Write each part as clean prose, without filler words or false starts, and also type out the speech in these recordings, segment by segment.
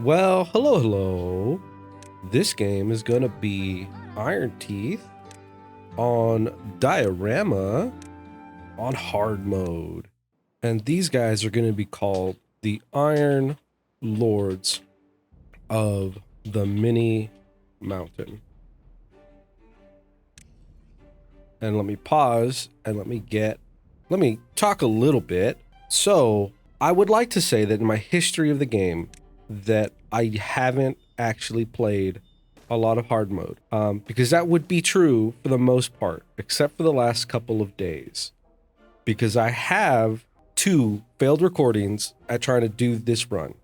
Well, hello. This game is gonna be Iron Teeth on Diorama on hard mode. And these guys are gonna be called the Iron Lords of the Mini Mountain. And let me pause and let me talk a little bit. So I would like to say that in my history of the game that I haven't actually played a lot of hard mode, because that would be true for the most part, except for the last couple of days, because I have 2 failed recordings at trying to do this run.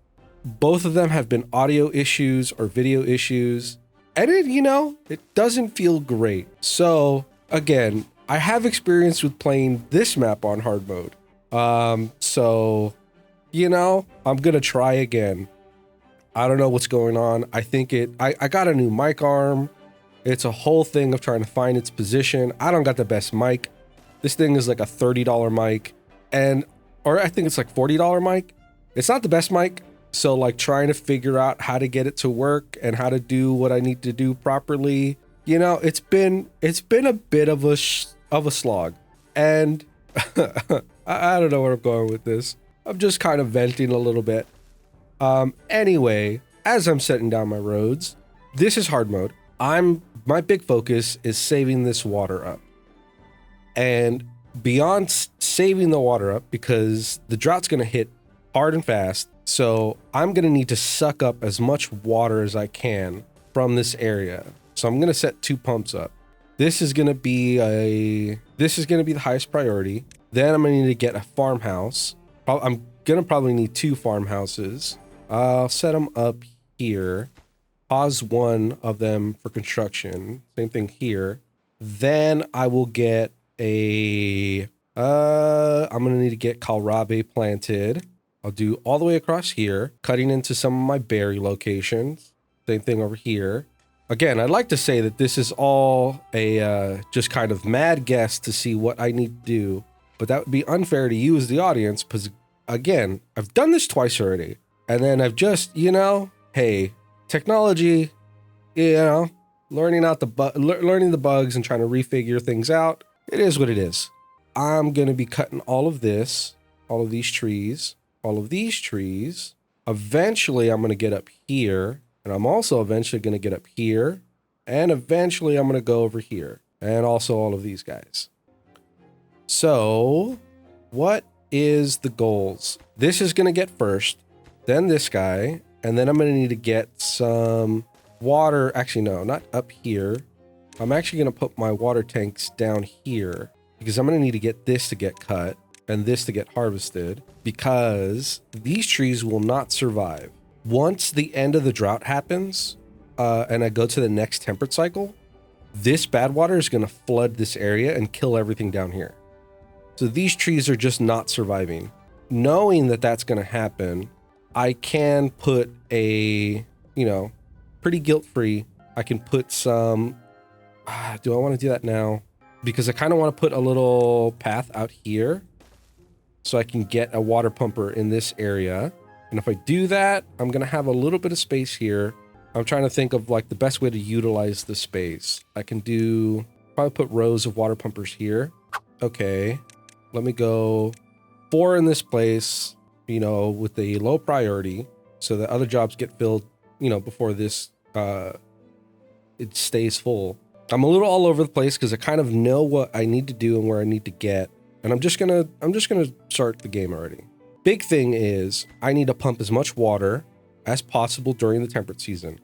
Both of them have been audio issues or video issues, and it doesn't feel great. So again, I have experience with playing this map on hard mode. So I'm gonna try again. I don't know what's going on. I think I got a new mic arm. It's a whole thing of trying to find its position. I don't got the best mic. This thing is like a $30 mic, or I think it's like $40 mic. It's not the best mic. So like trying to figure out how to get it to work and how to do what I need to do properly. It's been a bit of a slog, and I don't know where I'm going with this. I'm just kind of venting a little bit. Anyway, as I'm setting down my roads, this is hard mode. My big focus is saving this water up. And beyond saving the water up, because the drought's going to hit hard and fast, so I'm going to need to suck up as much water as I can from this area. So I'm going to set 2 pumps up. This is going to be the highest priority. Then I'm going to need to get a farmhouse. I'm going to probably need 2 farmhouses. I'll set them up here. Pause one of them for construction. Same thing here. Then I will get I'm going to need to get kohlrabi planted. I'll do all the way across here, cutting into some of my berry locations. Same thing over here. Again, I'd like to say that this is all a just kind of mad guess to see what I need to do, but that would be unfair to you as the audience, because again, I've done this twice already, and then I've just, hey, technology, learning the bugs and trying to refigure things out. It is what it is. I'm going to be cutting all of these trees. Eventually, I'm going to get up here. And I'm also eventually going to get up here. And eventually I'm going to go over here. And also all of these guys. So what is the goals? This is going to get first. Then this guy. And then I'm going to need to get some water. Actually, no, not up here. I'm actually going to put my water tanks down here. Because I'm going to need to get this to get cut. And this to get harvested. Because these trees will not survive. Once the end of the drought happens, and I go to the next temperate cycle, this bad water is going to flood this area and kill everything down here. So these trees are just not surviving. Knowing that that's going to happen, I can put pretty guilt-free, I can put some, do I want to do that now? Because I kind of want to put a little path out here so I can get a water pumper in this area. And if I do that, I'm going to have a little bit of space here. I'm trying to think of like the best way to utilize the space. I can probably put rows of water pumpers here. Okay. Let me go 4 in this place, with a low priority so that other jobs get filled, before this, it stays full. I'm a little all over the place because I kind of know what I need to do and where I need to get. And I'm just going to start the game already. Big thing is I need to pump as much water as possible during the temperate season.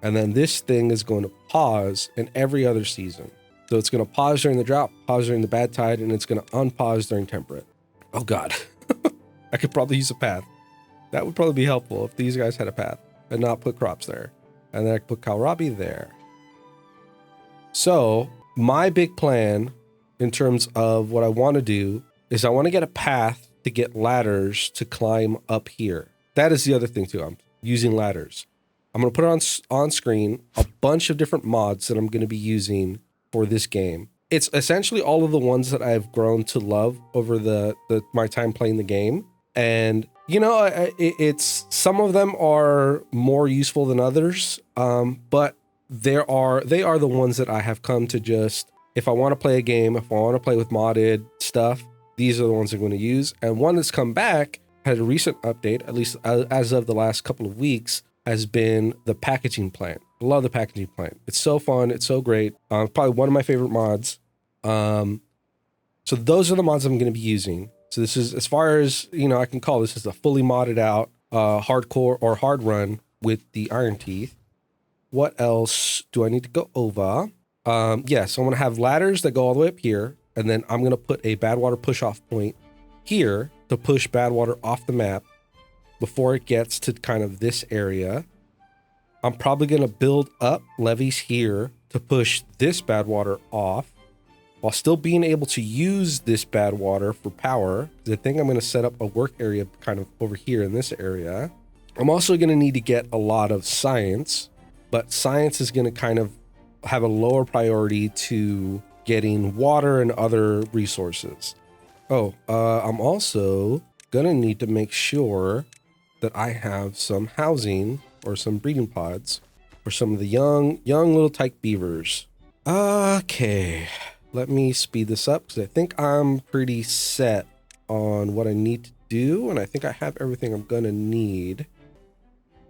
And then this thing is going to pause in every other season. So it's going to pause during the drought, pause during the bad tide, and it's going to unpause during temperate. Oh God, I could probably use a path. That would probably be helpful if these guys had a path and not put crops there. And then I could put kohlrabi there. So my big plan in terms of what I want to do is I want to get a path to get ladders to climb up here. That is the other thing too. I'm using ladders. I'm going to put on screen a bunch of different mods that I'm going to be using for this game. It's essentially all of the ones that I've grown to love over my time playing the game. And You know, it's some of them are more useful than others, but they are the ones that I have come to just, if I want to play a game, if I want to play with modded stuff, these are the ones I'm going to use. And one that's come back, had a recent update, at least as of the last couple of weeks, has been the packaging plant. I love the packaging plant. It's so fun. It's so great. Probably one of my favorite mods. So those are the mods I'm going to be using. So this is, as far as, you know, I can call this is a fully modded out hardcore or hard run with the Iron Teeth. What else do I need to go over? Yes, I'm going to have ladders that go all the way up here. And then I'm going to put a bad water push off point here to push bad water off the map before it gets to kind of this area. I'm probably going to build up levees here to push this bad water off, while still being able to use this bad water for power. I think I'm going to set up a work area kind of over here in this area. I'm also going to need to get a lot of science, but science is going to kind of have a lower priority to getting water and other resources. Oh, I'm also going to need to make sure that I have some housing or some breeding pods for some of the young little tyke beavers. Okay. Let me speed this up because I think I'm pretty set on what I need to do. And I think I have everything I'm going to need.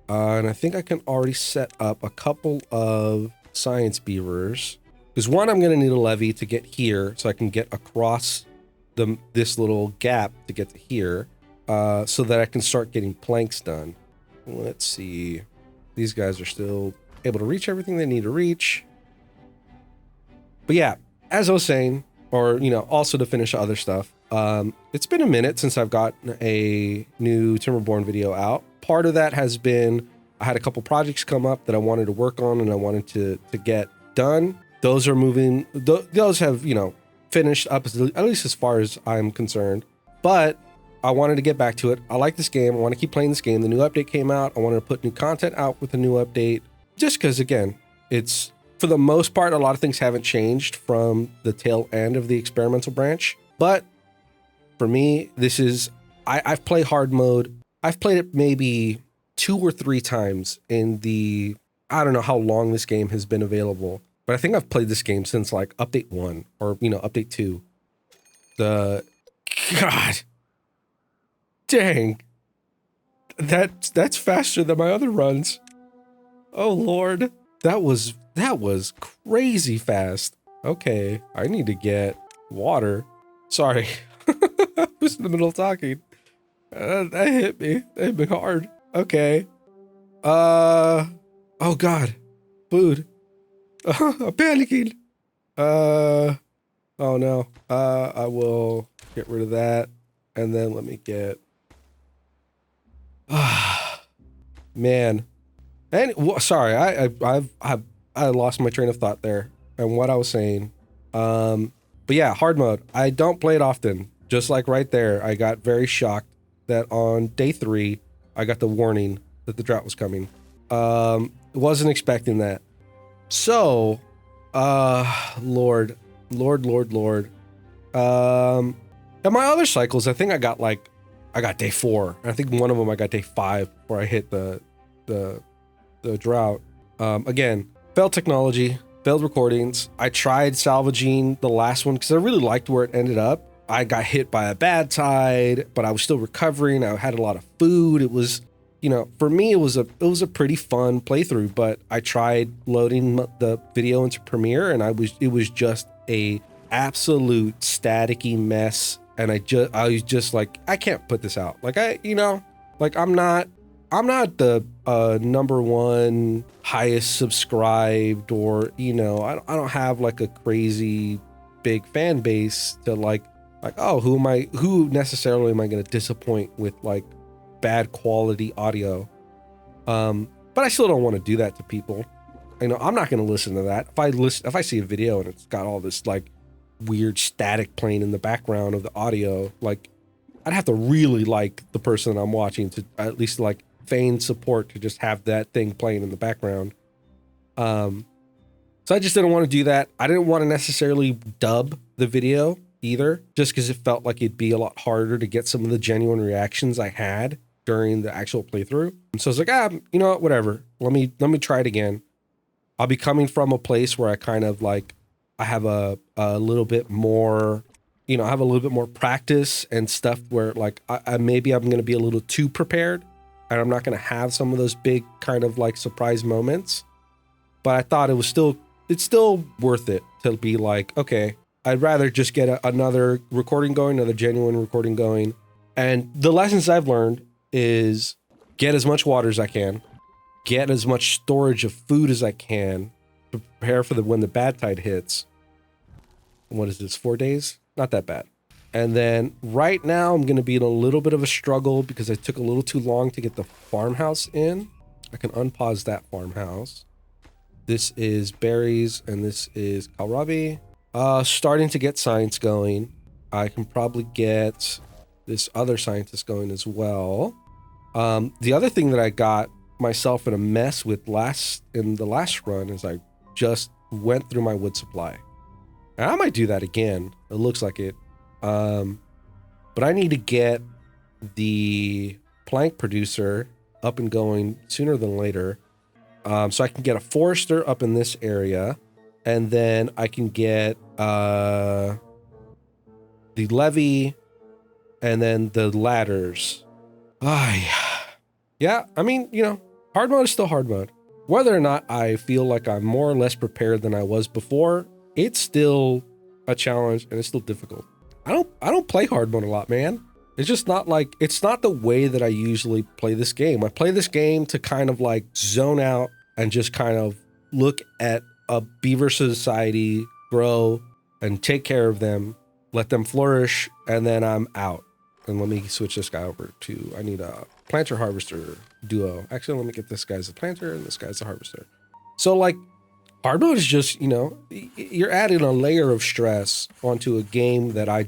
And I think I can already set up a couple of science beavers. Because one, I'm going to need a levee to get here so I can get across this little gap to get to here. So that I can start getting planks done. Let's see. These guys are still able to reach everything they need to reach. But yeah. As I was saying, or, you know, also to finish other stuff, it's been a minute since I've gotten a new Timberborn video out. Part of that has been, I had a couple projects come up that I wanted to work on and I wanted to get done. Those are moving, those have, you know, finished up, at least as far as I'm concerned. But I wanted to get back to it. I like this game. I want to keep playing this game. The new update came out. I wanted to put new content out with the new update. Just because, again, it's, for the most part, a lot of things haven't changed from the tail end of the experimental branch. But for me, this is, I've played hard mode. I've played it maybe 2 or 3 times in the, I don't know how long this game has been available, but I think I've played this game since like update 1 or, you know, update 2. God, dang, that's faster than my other runs. Oh Lord, that was crazy fast. Okay, I need to get water. Sorry, I was in the middle of talking. That hit me. That hit me hard. Okay. Oh God, food. I'm panicking. Oh no. I will get rid of that, and then let me get. Man, and sorry, I lost my train of thought there and what I was saying. But yeah, hard mode. I don't play it often. Just like right there, I got very shocked that on day 3, I got the warning that the drought was coming. Wasn't expecting that. So, Lord. And my other cycles, I think I got day 4. I think one of them I got day 5 before I hit the drought. Again, failed technology, failed recordings. I tried salvaging the last one because I really liked where it ended up. I got hit by a bad tide, but I was still recovering. I had a lot of food. It was, you know, for me, it was a pretty fun playthrough, but I tried loading the video into Premiere and it was just a absolute staticky mess. And I was just like, I can't put this out. Like I'm not the number 1 highest subscribed, or, you know, I don't have like a crazy big fan base to like, oh, who necessarily am I going to disappoint with like bad quality audio? But I still don't want to do that to people. You know, I'm not going to listen to that. If I see a video and it's got all this like weird static playing in the background of the audio, like I'd have to really like the person I'm watching to at least like feign support to just have that thing playing in the background. So I just didn't want to do that. I didn't want to necessarily dub the video either, just because it felt like it'd be a lot harder to get some of the genuine reactions I had during the actual playthrough. So I was like, you know what, whatever. Let me try it again. I'll be coming from a place where I kind of like, I have a little bit more, you know, I have a little bit more practice and stuff where like, maybe I'm going to be a little too prepared and I'm not going to have some of those big kind of like surprise moments. But I thought it's still worth it to be like, okay, I'd rather just get another recording going, another genuine recording going. And the lessons I've learned is get as much water as I can, get as much storage of food as I can, prepare for when the bad tide hits. What is this, 4 days? Not that bad. And then right now I'm going to be in a little bit of a struggle because I took a little too long to get the farmhouse in. I can unpause that farmhouse. This is berries and this is kohlrabi. Starting to get science going. I can probably get this other scientist going as well. The other thing that I got myself in a mess with in the last run is I just went through my wood supply. And I might do that again. It looks like it. But I need to get the plank producer up and going sooner than later. So I can get a forester up in this area. And then I can get the levee and then the ladders. Yeah, I mean, you know, hard mode is still hard mode. Whether or not I feel like I'm more or less prepared than I was before, it's still a challenge and it's still difficult. I don't play hard mode a lot, man. It's just not like, it's not the way that I usually play this game. I play this game to kind of like zone out and just kind of look at a beaver society grow and take care of them, let them flourish, and then I'm out. And let me switch this guy over to, I need a planter harvester duo. Actually, let me get this guy's a planter and this guy's a harvester. So like hard mode is just, you know, you're adding a layer of stress onto a game that I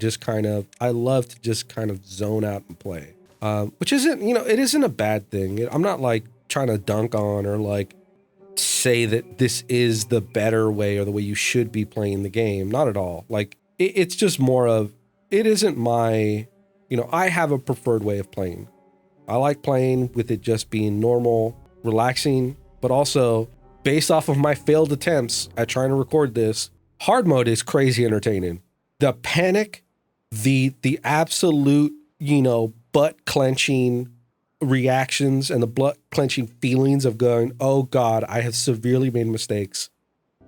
love to just kind of zone out and play. Which isn't, you know, it isn't a bad thing. I'm not like trying to dunk on or like say that this is the better way or the way you should be playing the game. Not at all. Like it's just more of, it isn't my, you know, I have a preferred way of playing. I like playing with it just being normal, relaxing, but also based off of my failed attempts at trying to record this, hard mode is crazy entertaining. The panic, the absolute, you know, butt clenching reactions and the blood clenching feelings of going, oh God, I have severely made mistakes.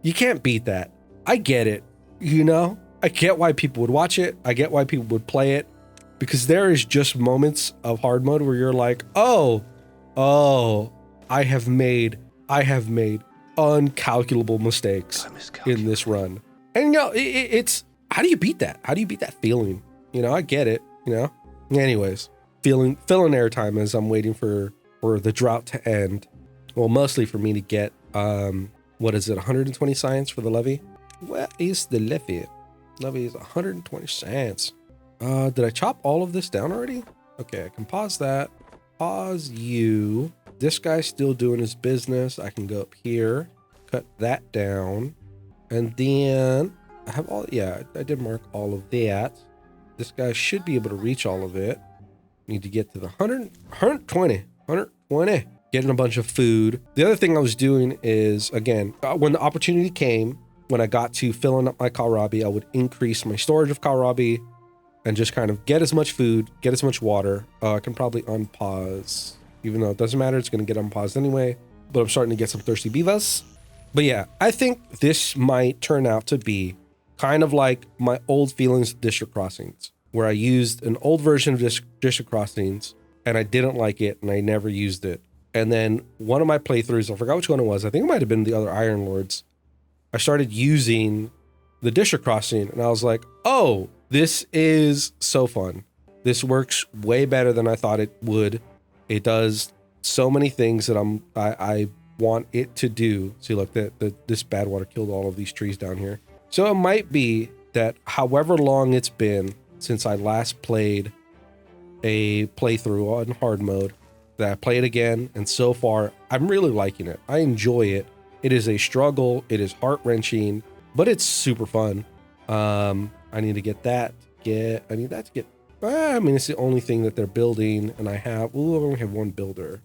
You can't beat that. I get it. You know, I get why people would watch it. I get why people would play it, because there is just moments of hard mode where you're like, oh, I have made uncalculable mistakes in this run. And you know, it's, how do you beat that? How do you beat that feeling? You know, I get it, you know? Anyways, filling airtime as I'm waiting for the drought to end. Well, mostly for me to get, what is it, 120 science for the levee? Where is the levee? Levee is 120 science. Did I chop all of this down already? Okay, I can pause that. Pause you. This guy's still doing his business. I can go up here, cut that down. And then I have all, yeah, I did mark all of that. This guy should be able to reach all of it. Need to get to the 120. Getting a bunch of food. The other thing I was doing is, again, when the opportunity came, when I got to filling up my kohlrabi, I would increase my storage of kohlrabi and just kind of get as much food, get as much water. I can probably unpause, even though it doesn't matter. It's going to get unpaused anyway, but I'm starting to get some thirsty beavers. But yeah, I think this might turn out to be kind of like my old feelings of District Crossings, where I used an old version of District Crossings and I didn't like it and I never used it. And then one of my playthroughs, I forgot which one it was. I think it might have been the other Iron Lords. I started using the District Crossing and I was like, oh, this is so fun. This works way better than I thought it would. It does so many things that I want it to do. See, look, this bad water killed all of these trees down here. So it might be that however long it's been since I last played a playthrough on hard mode, that I play it again, and so far I'm really liking it. I enjoy it. It is a struggle. It is heart-wrenching, but it's super fun. I need to get that. I need that to get. I mean, it's the only thing that they're building, and I only have one builder.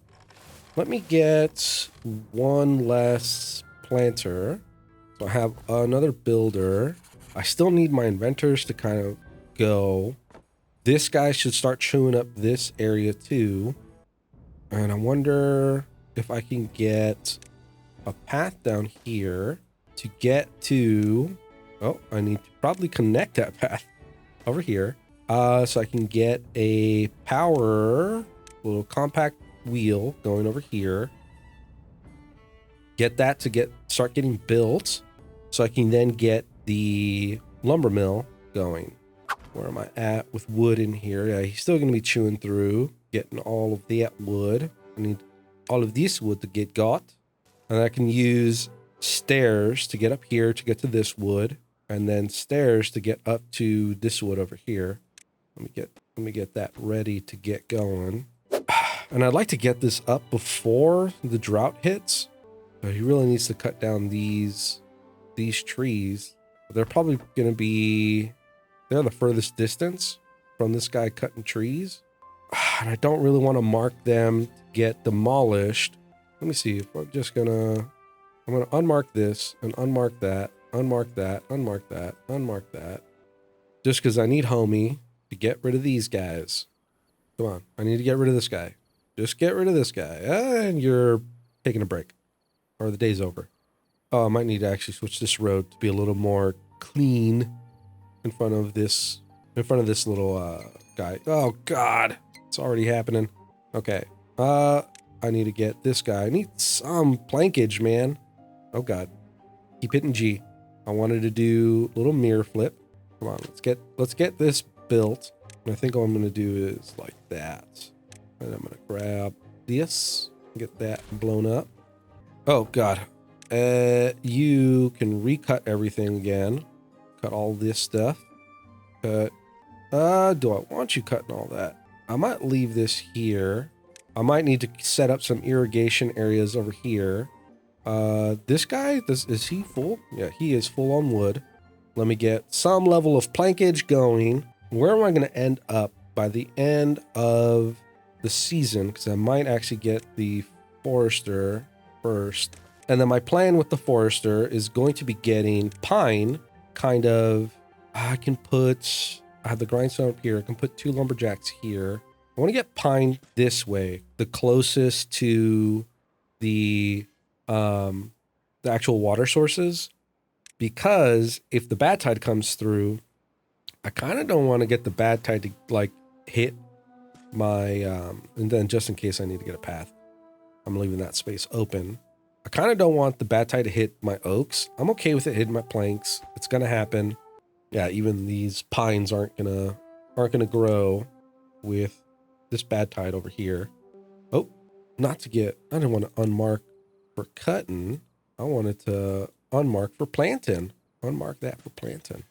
Let me get one less planter. So I have another builder. I still need my inventors to kind of go. This guy should start chewing up this area too. And I wonder if I can get a path down here to get to... Oh, I need to probably connect that path over here. So I can get a power little compact wheel going over here. Get that to start getting built. So I can then get the lumber mill going. Where am I at with wood in here? Yeah, he's still going to be chewing through, getting all of that wood. I need all of this wood to get got. And I can use stairs to get up here to get to this wood. And then stairs to get up to this wood over here. Let me get that ready to get going. And I'd like to get this up before the drought hits. So he really needs to cut down these trees. They're probably going to be... They're the furthest distance from this guy cutting trees. And I don't really want to mark them to get demolished. Let me see if I'm going to unmark this and unmark that, unmark that, unmark that, unmark that. Just because I need homie to get rid of these guys. Come on, I need to get rid of this guy. Just get rid of this guy. And you're taking a break. Or the day's over. Oh, I might need to actually switch this road to be a little more clean. In front of this little guy. Oh God, it's already happening. Okay, I need to get this guy. I need some plankage, man. Oh God, keep hitting G. I wanted to do a little mirror flip. Come on, let's get this built. And I think all I'm gonna do is like that. And I'm gonna grab this, get that blown up. Oh God, you can recut everything again. Cut all this stuff. Cut. Do I want you cutting all that? I might leave this here. I might need to set up some irrigation areas over here. This guy, is he full? Yeah, he is full on wood. Let me get some level of plankage going. Where am I going to end up by the end of the season? Because I might actually get the forester first. And then my plan with the forester is going to be getting pine. Kind of, I have the grindstone up here. I can put 2 lumberjacks here. I want to get pine this way, the closest to the actual water sources, because if the bad tide comes through, I kind of don't want to get the bad tide to like hit my, and then just in case I need to get a path, I'm leaving that space open. I kind of don't want the bad tide to hit my oaks. I'm okay with it hitting my planks. It's going to happen. Yeah, even these pines aren't going to grow with this bad tide over here. Oh, I didn't want to unmark for cutting. I wanted to unmark for planting. Unmark that for planting.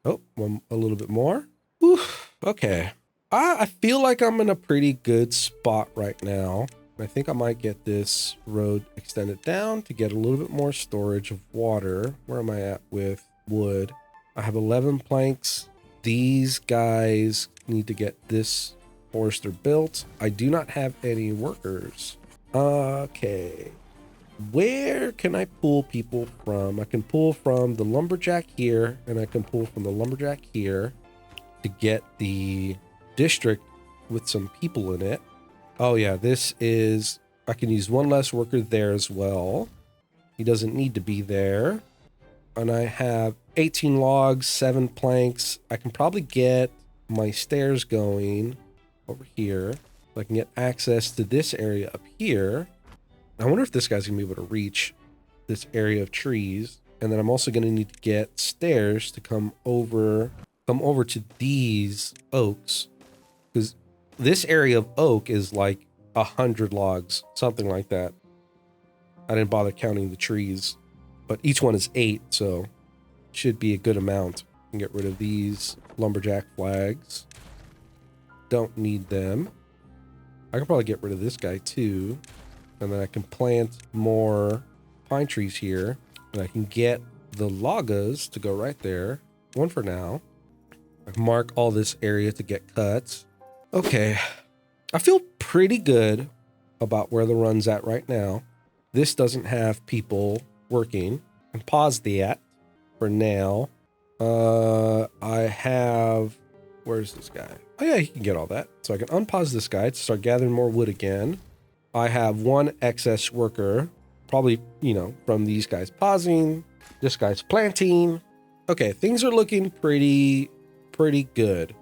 Oh, a little bit more. Whew, okay. I feel like I'm in a pretty good spot right now. I think I might get this road extended down to get a little bit more storage of water. Where am I at with wood? I have 11 planks. These guys need to get this forester built. I do not have any workers. Okay. Where can I pull people from? I can pull from the lumberjack here, and I can pull from the lumberjack here to get the district with some people in it. Oh yeah, I can use one less worker there as well. He doesn't need to be there. And I have 18 logs, 7 planks. I can probably get my stairs going over here. So I can get access to this area up here. I wonder if this guy's gonna be able to reach this area of trees. And then I'm also gonna need to get stairs to come over to these oaks. Because this area of oak is like 100 logs, something like that. I didn't bother counting the trees, but each one is 8, so should be a good amount. I can get rid of these lumberjack flags. Don't need them. I can probably get rid of this guy too. And then I can plant more pine trees here. And I can get the logas to go right there. One for now. I mark all this area to get cuts. Okay. I feel pretty good about where the run's at right now. This doesn't have people working. And pause that for now. I have, where's this guy? Oh yeah, he can get all that. So I can unpause this guy to start gathering more wood again. I have one excess worker, probably, you know, from these guys pausing, this guy's planting. Okay, things are looking pretty good.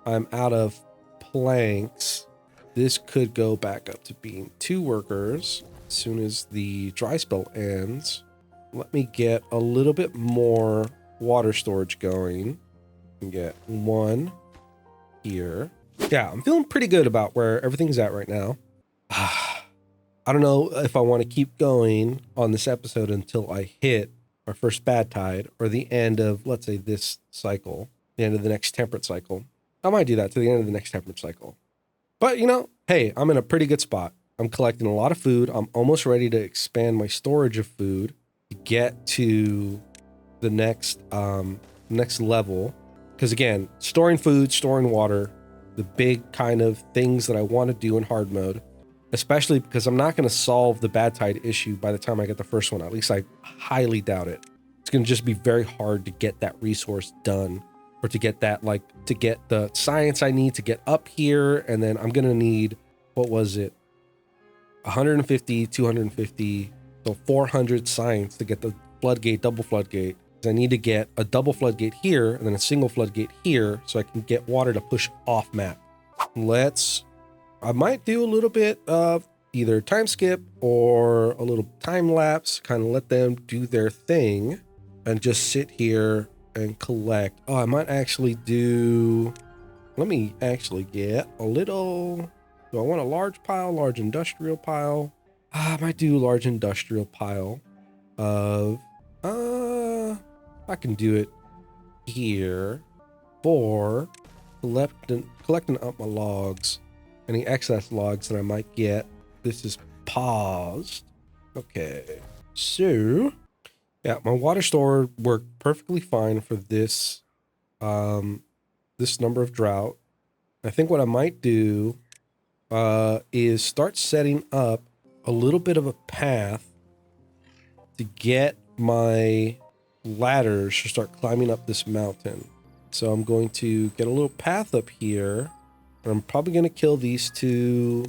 I'm out of planks. This could go back up to being 2 workers as soon as the dry spell ends. Let me get a little bit more water storage going and get 1 here. Yeah, I'm feeling pretty good about where everything's at right now. I don't know if I want to keep going on this episode until I hit our first bad tide or the end of, let's say, this cycle, the end of the next temperate cycle. I might do that to the end of the next temperate cycle. But, you know, hey, I'm in a pretty good spot. I'm collecting a lot of food. I'm almost ready to expand my storage of food to get to the next level. Because again, storing food, storing water, the big kind of things that I want to do in hard mode, especially because I'm not going to solve the bad tide issue by the time I get the first one. At least I highly doubt it. It's going to just be very hard to get that resource done, or to get that, like, to get the science I need to get up here. And then I'm going to need, what was it? 150, 250, so 400 science to get the floodgate, double floodgate. I need to get a double floodgate here and then a single floodgate here so I can get water to push off map. I might do a little bit of either time skip or a little time lapse, kind of let them do their thing and just sit here and collect. Oh, I might actually do, let me actually get a little, do I want a large pile, large industrial pile? I might do large industrial pile of, I can do it here for collecting up my logs, any excess logs that I might get. This is paused. Okay, so yeah, my water store worked perfectly fine for this this number of drought. I think what I might do is start setting up a little bit of a path to get my ladders to start climbing up this mountain. So I'm going to get a little path up here, and I'm probably going to kill these two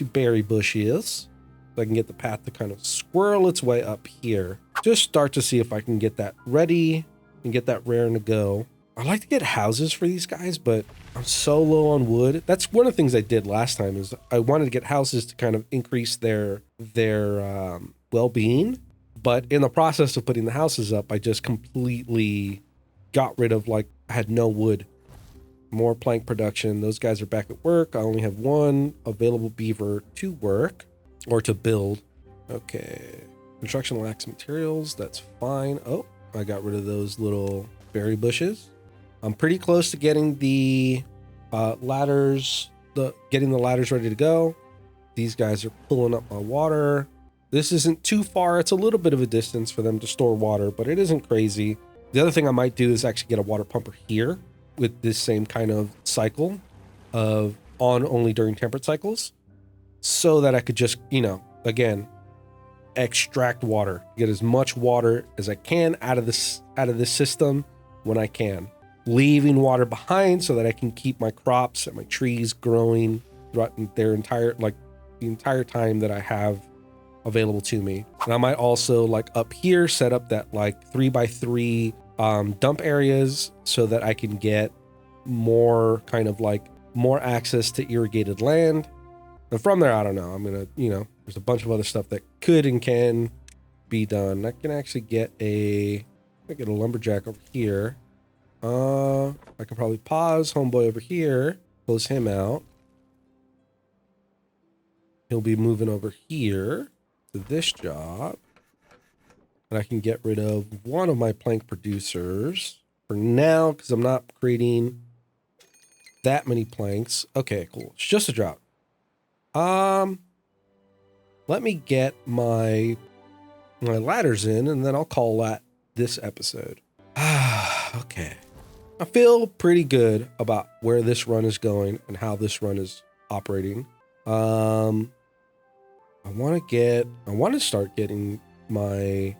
berry bushes so I can get the path to kind of squirrel its way up here. Just start to see if I can get that ready and get that raring to go. I'd like to get houses for these guys, but I'm so low on wood. That's one of the things I did last time, is I wanted to get houses to kind of increase their well-being. But in the process of putting the houses up, I just completely got rid of, like, I had no wood. More plank production. Those guys are back at work. I only have 1 available beaver to work or to build. Okay. Construction lacks materials. That's fine. Oh, I got rid of those little berry bushes. I'm pretty close to getting the ladders, getting the ladders ready to go. These guys are pulling up my water. This isn't too far. It's a little bit of a distance for them to store water, but it isn't crazy. The other thing I might do is actually get a water pumper here with this same kind of cycle of on only during temperate cycles, so that I could just, you know, again, extract water, get as much water as I can out of this system when I can, leaving water behind so that I can keep my crops and my trees growing throughout their entire, like, the entire time that I have available to me. And I might also, like, up here set up that, like, 3x3 dump areas so that I can get more kind of, like, more access to irrigated land. And from there, I don't know, I'm gonna, you know, there's a bunch of other stuff that could and can be done. I can actually get a lumberjack over here. I can probably pause homeboy over here, close him out. He'll be moving over here to this job. And I can get rid of one of my plank producers for now, because I'm not creating that many planks. Okay, cool. It's just a drought. Let me get my ladders in, and then I'll call that this episode. Okay. I feel pretty good about where this run is going and how this run is operating. I want to start getting my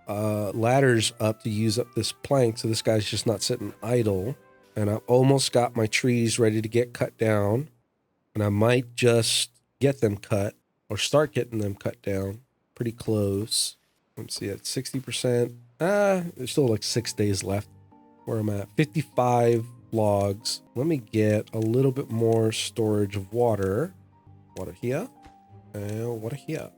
ladders up to use up this plank so this guy's just not sitting idle. And I've almost got my trees ready to get cut down. And I might just get them cut or start getting them cut down. Pretty close. Let's see, at 60%. There's still like 6 days left where I'm at. 55 logs. Let me get a little bit more storage of water. Water here. And water here.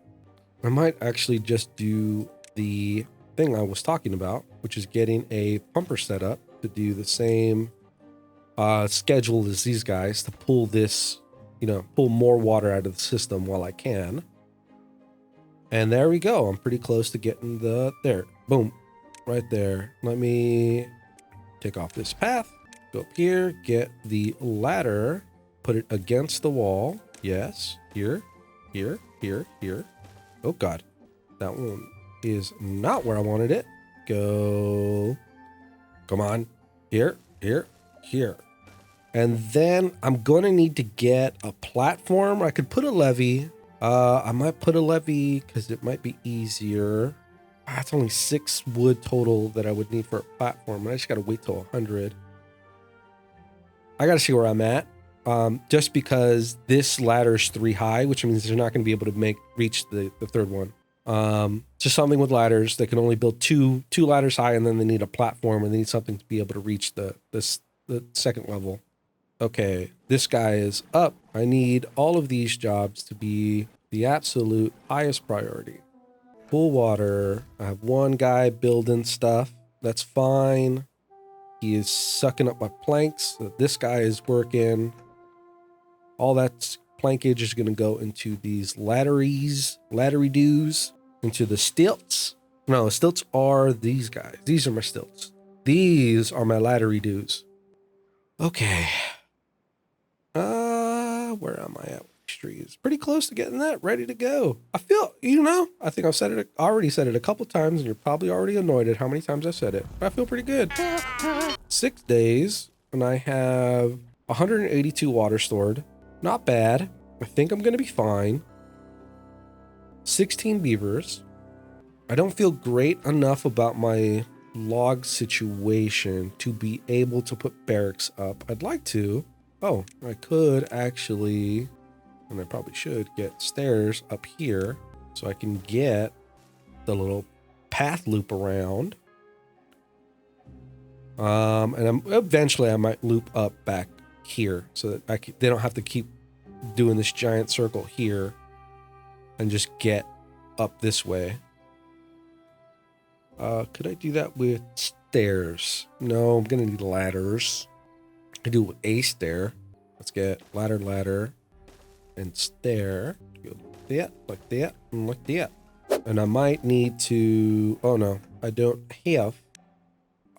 I might actually just do the thing I was talking about, which is getting a pumper set up to do the same schedule as these guys to pull this, pull more water out of the system while I can. And there we go. I'm pretty close to getting there. Boom. Right there. Let me take off this path. Go up here. Get the ladder. Put it against the wall. Yes. Here. Here. Here. Here. Oh, God. That one is not where I wanted it. Go. Come on. Here. Here. Here. And then I'm going to need to get a platform. I could put a levee. I might put a levee because it might be easier. It's only 6 wood total that I would need for a platform. And I just got to wait till 100. I got to see where I'm at. Just because this ladder is 3 high, which means they're not going to be able to reach the third one. Just something with ladders. They can only build two ladders high, and then they need a platform, and they need something to be able to reach the second level. Okay, this guy is up. I need all of these jobs to be the absolute highest priority. Pool water. I have one guy building stuff. That's fine. He is sucking up my planks. So this guy is working. All that plankage is going to go into these laddery-doos, into the stilts. No, the stilts are these guys. These are my stilts. These are my laddery-doos. Okay. Where am I at with these trees? Pretty close to getting that ready to go. I feel, I think I've already said it a couple times, and you're probably already annoyed at how many times I've said it, but I feel pretty good. 6 days, and I have 182 water stored. Not bad. I think I'm going to be fine. 16 beavers. I don't feel great enough about my log situation to be able to put barracks up. I'd like to. Oh, I could actually, and I probably should, get stairs up here so I can get the little path loop around. And eventually I might loop up back here so that they don't have to keep doing this giant circle here and just get up this way. Could I do that with stairs? No, I'm gonna need ladders. I do it with a stair. Let's get ladder, and stair. Go like that, and like that. And I might need to. Oh no, I don't have.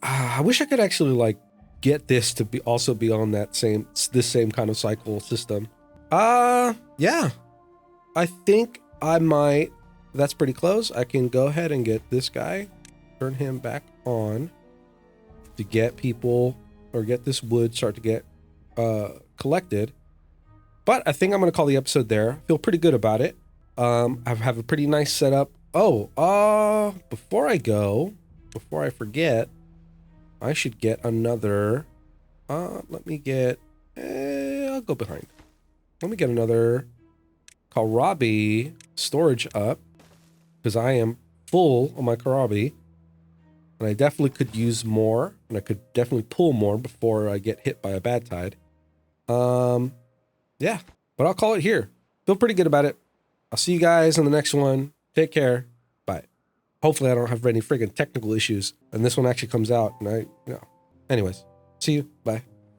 I wish I could actually get this to also be on this same kind of cycle system. Yeah. I think I might. That's pretty close. I can go ahead and get this guy, turn him back on to get people or get this wood start to get collected. But I think I'm going to call the episode there. I feel pretty good about it. I have a pretty nice setup. Oh, before I forget, I should get another. Let me get. I'll go behind. Let me get another Kohlrabi storage up because I am full on my Kohlrabi, and I definitely could use more, and I could definitely pull more before I get hit by a bad tide. Yeah, but I'll call it here. Feel pretty good about it. I'll see you guys in the next one. Take care. Bye. Hopefully I don't have any friggin' technical issues and this one actually comes out and anyways, see you. Bye.